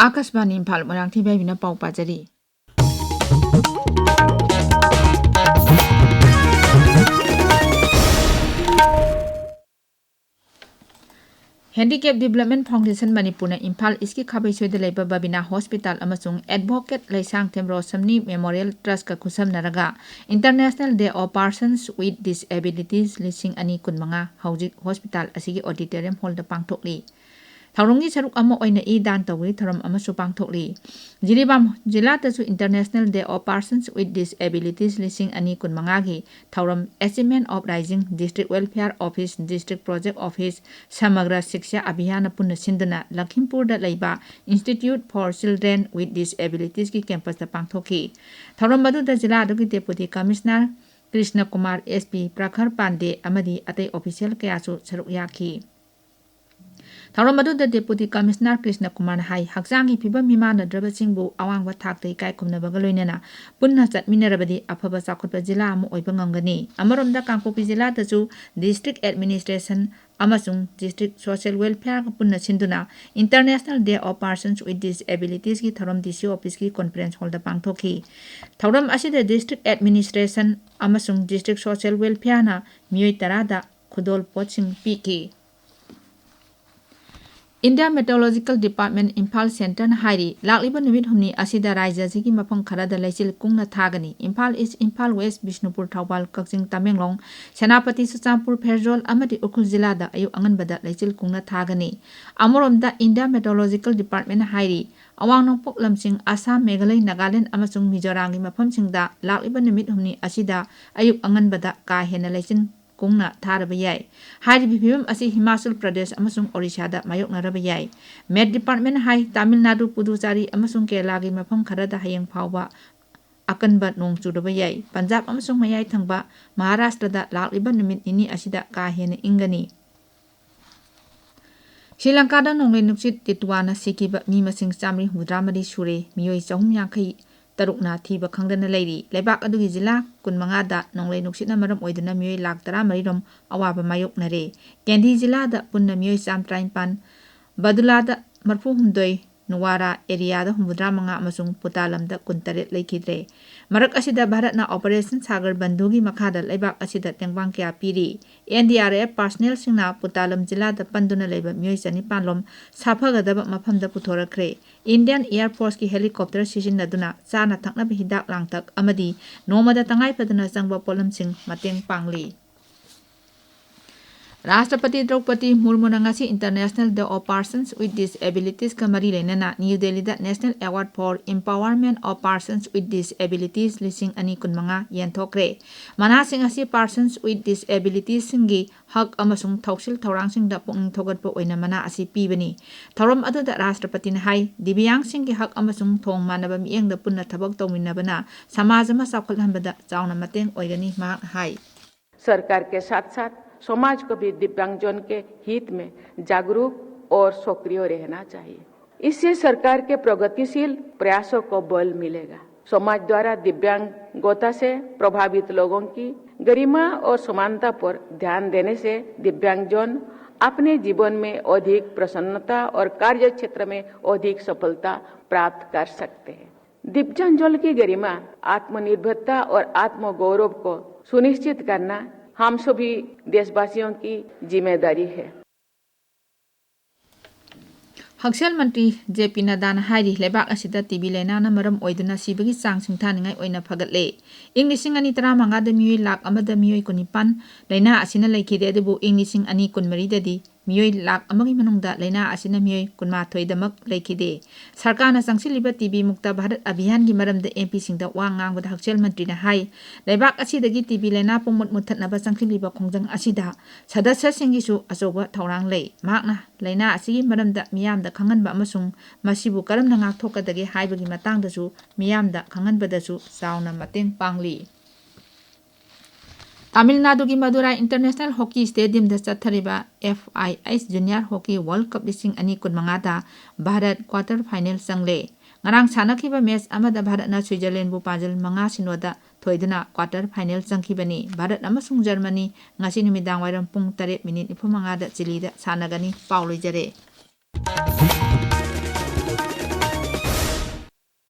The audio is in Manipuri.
आकाशवाणी इम्फाल मोइरांगथेम इबाइबिना पाउ पाजरी Handicap Development Foundation Manipur Imphal iski khabai soida leiba babina hospital amasung advocate Heirangkhongjam Rosamni Memorial Trust ka khusam naraga International Day of Persons with Disabilities lising ani kunmanga haujik hospital asigi auditorium hall da pangthokli Thaurungi saruk ama oina I dan tawi tharam amasu pangthokli Jiribam jila tasu International Day of Persons with Disabilities lising ani kunmanga gi thauram achievement of rising district welfare office district project office samagra shiksha abhiyan punna sinduna Lakhimpur da leiba Institute for Children with Disabilities ki campus da pangthokhi thauram madu da jila adu ki deputy commissioner Krishna Kumar SP Prakhar Pande amadi atai official kayasu saruk yakhi Thauram madu da Deputy Commissioner Krishna Kumar hai hakjangi phibam mimana drabasingbu awangwa thaktai kai khumna bagaloinena punna chatminarabadi afaba chakhotpa jila amu oiba ngamgani amaromda Kangpopi jila tachu district administration amasung district social welfare punna sinduna International Day of Persons with Disabilities ki tharam DC office ki conference hall da pangthokhi thauram asida district administration amasung district social welfare na miyoi tarada khudol poching piki India Meteorological Department Imphal Center Hairi Lakliba Numit Humni Asida Raija Jigi Mapam Kharada Laisil Kungna Thagani Imphal East Imphal West Bishnupur Thaubal Kakching Tamenglong Senapati Suchampur Pherjol Amadi Ukhrul Jila da Ayu Anganbada Laisil Kungna Thagani Amorom India Meteorological Department Hairi Awang Nongpok Lamsing Assam Meghalai Nagaland Amasung Mizoram gi Maphamsing da Lakliba Numit Humni Asida Ayu Anganbada ka hena Laisin Kungna Tharabayai. Hari Bibim asi Himachal Pradesh amasung Orissa da mayok narabayai. Med Department hai Tamil Nadu Puducherry amasung Kerala gi mafam kharada hayang phawba akanba nong chudabayai. Punjab amasung mayai thangba Maharashtra da lakliba numit ini asida ka hena ingani. Sri Lanka da nonglai nuksit titwana sikiba mi masing chamri hudramadi sure miyoi chahum yankai Tarukna thiba khangdana leiri lebak adugi jila kunmanga da nonglai nuksitna maram oiduna miyoi lak tara marirom awaba mayok nare Kendi jila da punna miyoi samtrain pan Badula da marfu humdoi Nuwara area da humudra manga amasung putalam da kuntaret leikidre marak asida Bharat na Operation Sagar Bandhugi makhada lebak asida tengbang kya piri NDRF personnel singna putalam jila da panduna leba miyoi chani panlom saphagadaba mafam da puthorakre Indian Air Force ki helicopter sisinaduna chana thakna hidak langtak amadi nomada tangai paduna changba polam sing mateng pangli Rashtrapati Draupadi Murmu ngasi International Day of Persons with Disabilities ka mari lenana New Delhi da National Award for Empowerment of Persons with Disabilities lising ani kunmanga yenthokre manasing asi persons with disabilities singi hak amasung thausil thaurang sing da pung thogatpa oina mana asi pibani thorom adu da Rashtrapati na hai dibyang singi hak amasung thong manaba mieng da punna thabak tawminabana samaj ma sakhulhanbada chauna mateng oigani ma hai सरकार के साथ साथ समाज को भी दिव्यांगजन के हित में जागरूक और सक्रिय रहना चाहिए इससे सरकार के प्रगतिशील प्रयासों को बल मिलेगा समाज द्वारा दिव्यांगता से प्रभावित लोगों की गरिमा और समानता पर ध्यान देने से दिव्यांगजन अपने जीवन में अधिक प्रसन्नता और कार्य क्षेत्र में अधिक सफलता प्राप्त कर सकते हैं दिव्यांगजन की गरिमा आत्मनिर्भरता और आत्मगौरव को सुनिश्चित करना हम सभी देशवासियों की जिम्मेदारी है Hakshel Mantri JP Nadana Hairi Lebak Asida TV Lenana Maram Oiduna Sibagi Sang Singtaningai Oina Pagatle. Englishing Anitra Manga the Mui Lak Amada Mui Kunipan, Lena Asina Lake Debu Englishing Ani Kunmaridi, Mui Lak Amagi Manunda, Lena Asina Mui Kunmatoi the Mak Lake De. Sarkana Sangsiliba TV Mukta Bharat Abhiyan Gimaram the MP Sing the Wangang with Hakshel Mantri Hai. Lebak Asida TV Lena Pomut Mutanaba Sangsiliba Kongjang Asida. Sadasa Singisu Asoba Taurang Lay. Magna Lena Asi Madam da Miam the Kangan ba amasung masibu karam na ngakthokadagi haibagi matangdasu miyamda khanganbadasu sauna mateng pangli Tamil Nadu gi Madurai International Hockey Stadium da chathariba FIS Junior Hockey World Cup lising ani kunmanga da Bharat quarter final sangle ngarang sanakhiba match amada Bharat na Switzerland bu pajal manga sinoda thoiduna quarter final changkhibani Bharat amasung Germany ngasi numidang wairam pung 3 minute 35 da Chile da sanagani pauloi jare